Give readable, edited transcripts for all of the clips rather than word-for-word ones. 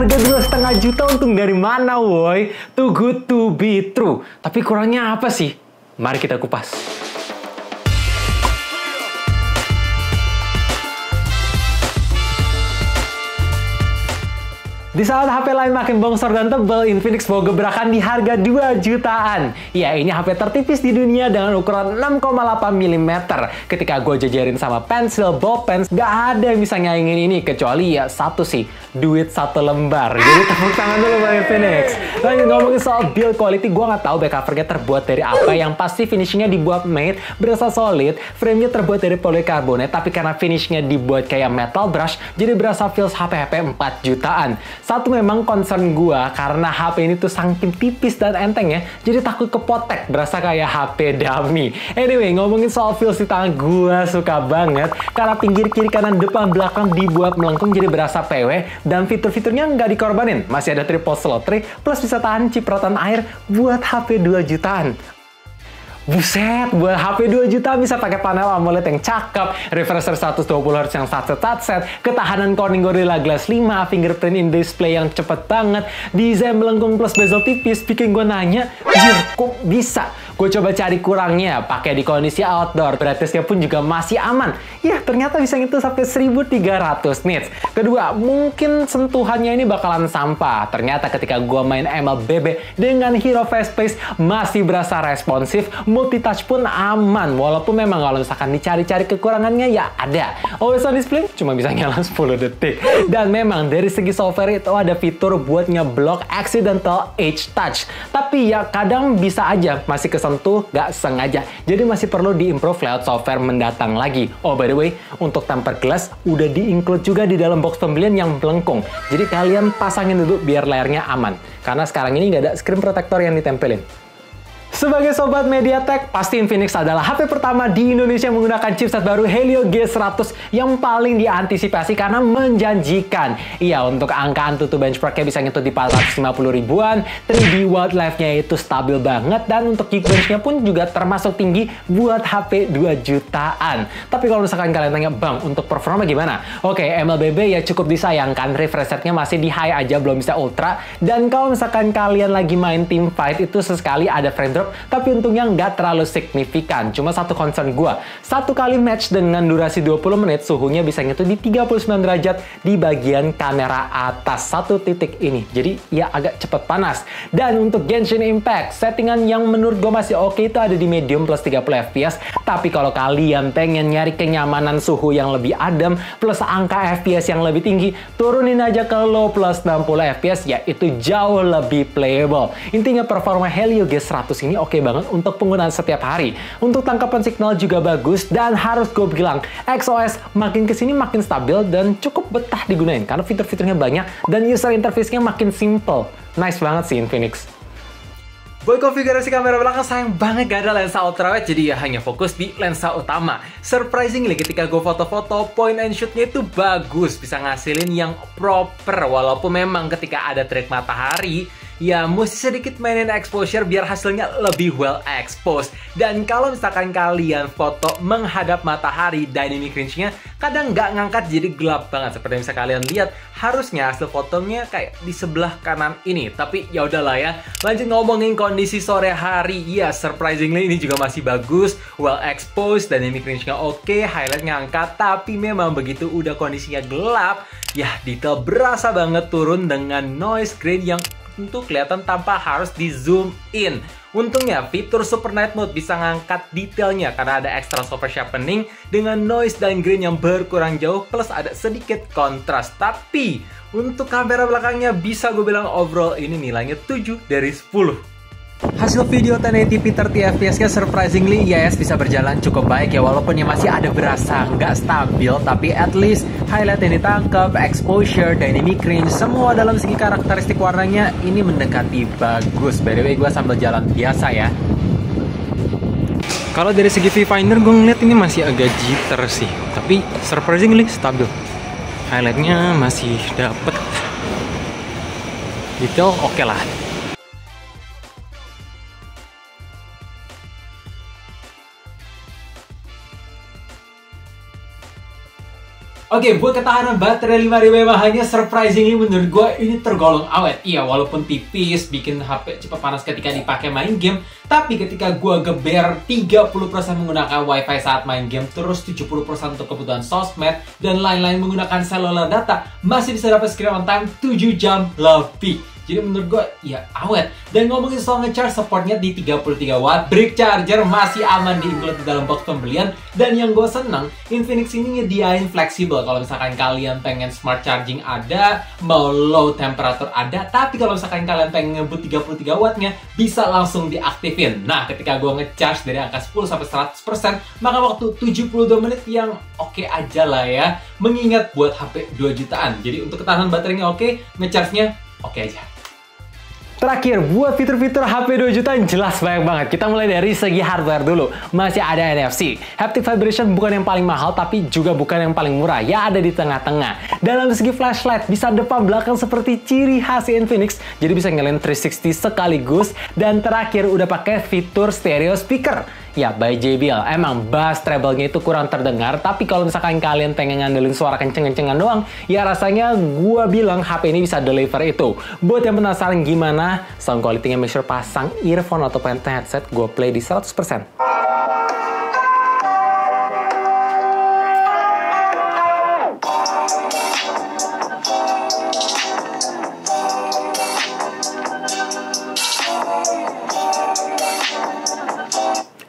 harga 2,5 juta untung dari mana woi? Too good to be true. Tapi kurangnya apa sih? Mari kita kupas. Di saat HP lain makin bongsor dan tebal, Infinix bawa gebrakan di harga 2 jutaan. Ya, ini HP tertipis di dunia dengan ukuran 6,8 mm. Ketika gue jajarin sama pensil, ballpen, gak ada yang bisa nyaingin ini, kecuali ya satu sih, duit 1 lembar. Jadi tepuk tangan dulu buat Infinix. Lanjut ngomongin soal build quality, gue nggak tahu back covernya terbuat dari apa. Yang pasti finishingnya dibuat matte, berasa solid, framenya terbuat dari polikarbonat, tapi karena finishingnya dibuat kayak metal brush, jadi berasa feels HP-HP 4 jutaan. Satu memang concern gua karena HP ini tuh saking tipis dan enteng ya, jadi takut kepotek, berasa kayak HP dummy. Anyway, ngomongin soal feels di tangan, gua suka banget karena pinggir kiri kanan depan belakang dibuat melengkung jadi berasa PW, dan fitur-fiturnya nggak dikorbanin. Masih ada triple slot tray, plus bisa tahan cipratan air buat HP 2 jutaan. Buset, buat HP 2 juta bisa pakai panel AMOLED yang cakep, refresher 120Hz yang satset, ketahanan Corning Gorilla Glass 5, fingerprint in display yang cepet banget, desain melengkung plus bezel tipis, bikin gue nanya, jir, kok bisa? Gue coba cari kurangnya, pakai di kondisi outdoor, brightness-nya pun juga masih aman. Ya, ternyata bisa ngitung sampai 1300 nits. Kedua, mungkin sentuhannya ini bakalan sampah. Ternyata ketika gue main MLBB dengan Hero Fast Pace masih berasa responsif, multitouch pun aman. Walaupun memang kalau misalkan dicari-cari kekurangannya ya ada. Always on display cuma bisa nyala 10 detik. Dan memang dari segi software itu ada fitur buat ngeblok accidental edge touch. Tapi ya kadang bisa aja masih kesentuh gak sengaja. Jadi masih perlu di-improve lewat software mendatang lagi. Oh by the way, untuk tempered glass udah di-include juga di dalam box pembelian yang melengkung. Jadi kalian pasangin dulu biar layarnya aman. Karena sekarang ini nggak ada screen protector yang ditempelin. Sebagai sobat MediaTek, pasti Infinix adalah HP pertama di Indonesia yang menggunakan chipset baru Helio G100 yang paling diantisipasi karena menjanjikan. Iya, untuk angka AnTuTu benchmarknya bisa ngetut di 450 ribuan, 3D wildlife-nya itu stabil banget, dan untuk Geekbench-nya pun juga termasuk tinggi buat HP 2 jutaan. Tapi kalau misalkan kalian tanya, Bang, untuk performa gimana? Oke, MLBB ya cukup disayangkan, refresh rate-nya masih di high aja, belum bisa ultra. Dan kalau misalkan kalian lagi main team fight, itu sesekali ada frame drop, tapi untungnya nggak terlalu signifikan. Cuma satu concern gua, satu kali match dengan durasi 20 menit, suhunya bisa nyentuh di 39 derajat di bagian kamera atas satu titik ini. Jadi ya agak cepet panas. Dan untuk Genshin Impact, settingan yang menurut gua masih oke itu ada di medium plus 30 fps. Tapi kalau kalian pengen nyari kenyamanan suhu yang lebih adem plus angka fps yang lebih tinggi, turunin aja ke low plus 60 fps, ya itu jauh lebih playable. Intinya performa Helio G100 ini oke banget untuk penggunaan setiap hari. Untuk tangkapan signal juga bagus, dan harus gue bilang XOS makin kesini makin stabil dan cukup betah digunain karena fitur-fiturnya banyak dan user interface-nya makin simple. Nice banget sih Infinix. Buat konfigurasi kamera belakang sayang banget gak ada lensa ultrawide, jadi ya hanya fokus di lensa utama. Surprisingly ketika gue foto-foto, point and shoot-nya itu bagus, bisa ngasilin yang proper. Walaupun memang ketika ada terik matahari, ya mesti sedikit mainin exposure biar hasilnya lebih well exposed. Dan kalau misalkan kalian foto menghadap matahari, dynamic range-nya kadang nggak ngangkat jadi gelap banget. Seperti yang bisa kalian lihat, harusnya hasil fotonya kayak di sebelah kanan ini. Tapi ya udahlah ya, lanjut ngomongin kondisi sore hari. Ya surprisingly ini juga masih bagus, well exposed, dynamic range-nya oke, highlight-nya angkat. Tapi memang begitu udah kondisinya gelap, ya detail berasa banget turun dengan noise grade yang tentu kelihatan tanpa harus di zoom in. Untungnya fitur Super Night Mode bisa ngangkat detailnya karena ada extra software sharpening dengan noise dan grain yang berkurang jauh, plus ada sedikit kontras. Tapi untuk kamera belakangnya bisa gue bilang overall ini nilainya 7 dari 10. Hasil video 1080p 30fps-nya surprisingly yes bisa berjalan cukup baik ya, walaupun ya masih ada berasa nggak stabil, tapi at least highlight yang ditangkap, exposure, dynamic range, semua dalam segi karakteristik warnanya ini mendekati bagus. By the way, gue sambil jalan biasa ya. Kalau dari segi viewfinder gue ngeliat ini masih agak jitter sih, tapi surprisingly stabil. Highlightnya masih dapet, detail oke lah. Oke, buat ketahanan baterai 5000 mAh-nya surprisingly menurut gue ini tergolong awet. Iya, walaupun tipis, bikin HP cepat panas ketika dipakai main game, tapi ketika gue geber 30% menggunakan WiFi saat main game, terus 70% untuk kebutuhan sosmed, dan lain-lain menggunakan cellular data, masih bisa dapat screen on time 7 jam lebih. Jadi menurut gue, ya awet. Dan ngomongin soal nge-charge, supportnya di 33 watt. Brick charger masih aman di-include di dalam box pembelian. Dan yang gue seneng, Infinix ini nyediain fleksibel. Kalau misalkan kalian pengen smart charging ada, mau low temperature ada. Tapi kalau misalkan kalian pengen ngebut 33 wattnya, bisa langsung diaktifin. Nah, ketika gue nge-charge dari angka 10 sampai 100%, maka waktu 72 menit yang oke aja lah ya. Mengingat buat HP 2 jutaan. Jadi untuk ketahanan baterainya oke, nge-charge-nya oke aja. Terakhir, buat fitur-fitur HP 2 jutaan jelas banyak banget. Kita mulai dari segi hardware dulu. Masih ada NFC. Haptic vibration bukan yang paling mahal, tapi juga bukan yang paling murah. Ya ada di tengah-tengah. Dalam segi flashlight, bisa depan belakang seperti ciri khas Infinix. Jadi bisa nyalain 360 sekaligus. Dan terakhir, udah pakai fitur stereo speaker. Ya, by JBL. Emang bass treble-nya itu kurang terdengar, tapi kalau misalkan kalian pengen ngandelin suara kenceng-kencengan doang, ya rasanya gua bilang HP ini bisa deliver itu. Buat yang penasaran gimana sound quality-nya, make sure pasang earphone atau headset, gua play di 100%.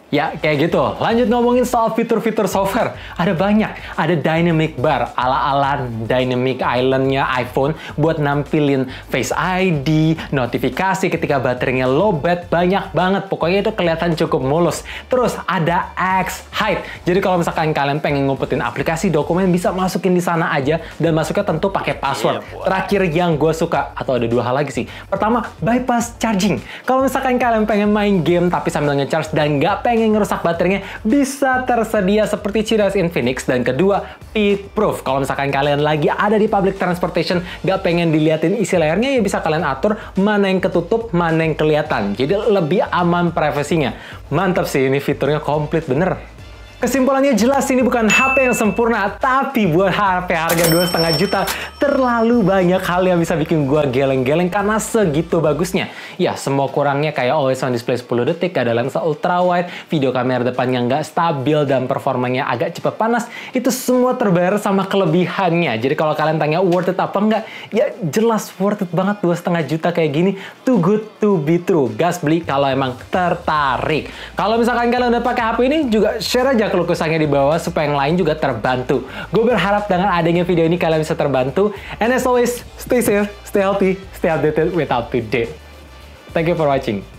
Ya, kayak gitu. Lanjut ngomongin soal fitur-fitur software. Ada banyak. Ada Dynamic Bar, ala-ala Dynamic Island-nya iPhone buat nampilin Face ID, notifikasi ketika baterainya lowbat, banyak banget. Pokoknya itu kelihatan cukup mulus. Terus ada X-Hide. Jadi kalau misalkan kalian pengen ngumpetin aplikasi, dokumen, bisa masukin di sana aja, dan masuknya tentu pakai password. Terakhir yang gue suka, atau ada dua hal lagi sih. Pertama, bypass charging. Kalau misalkan kalian pengen main game tapi sambil nge-charge dan nggak pengen ngerusak baterainya, bisa tersedia seperti ciri khas Infinix. Dan kedua, peak proof. Kalau misalkan kalian lagi ada di public transportation, nggak pengen diliatin isi layarnya, ya bisa kalian atur mana yang ketutup, mana yang kelihatan. Jadi lebih aman privasinya. Mantap sih, ini fiturnya komplit bener. Kesimpulannya jelas ini bukan HP yang sempurna, tapi buat HP harga 2,5 juta, terlalu banyak hal yang bisa bikin gua geleng-geleng karena segitu bagusnya. Ya, semua kurangnya kayak always on display 10 detik, ada lensa ultra wide, video kamera depannya nggak stabil, dan performanya agak cepat panas, itu semua terbayar sama kelebihannya. Jadi kalau kalian tanya worth it apa enggak, ya jelas worth it banget. 2,5 juta kayak gini, too good to be true. Gas beli kalau emang tertarik. Kalau misalkan kalian udah pakai HP ini, juga share aja keluh kesahnya di bawah supaya yang lain juga terbantu. Gue berharap dengan adanya video ini kalian bisa terbantu. And as always, stay safe, stay healthy, stay updated with up to date. Thank you for watching.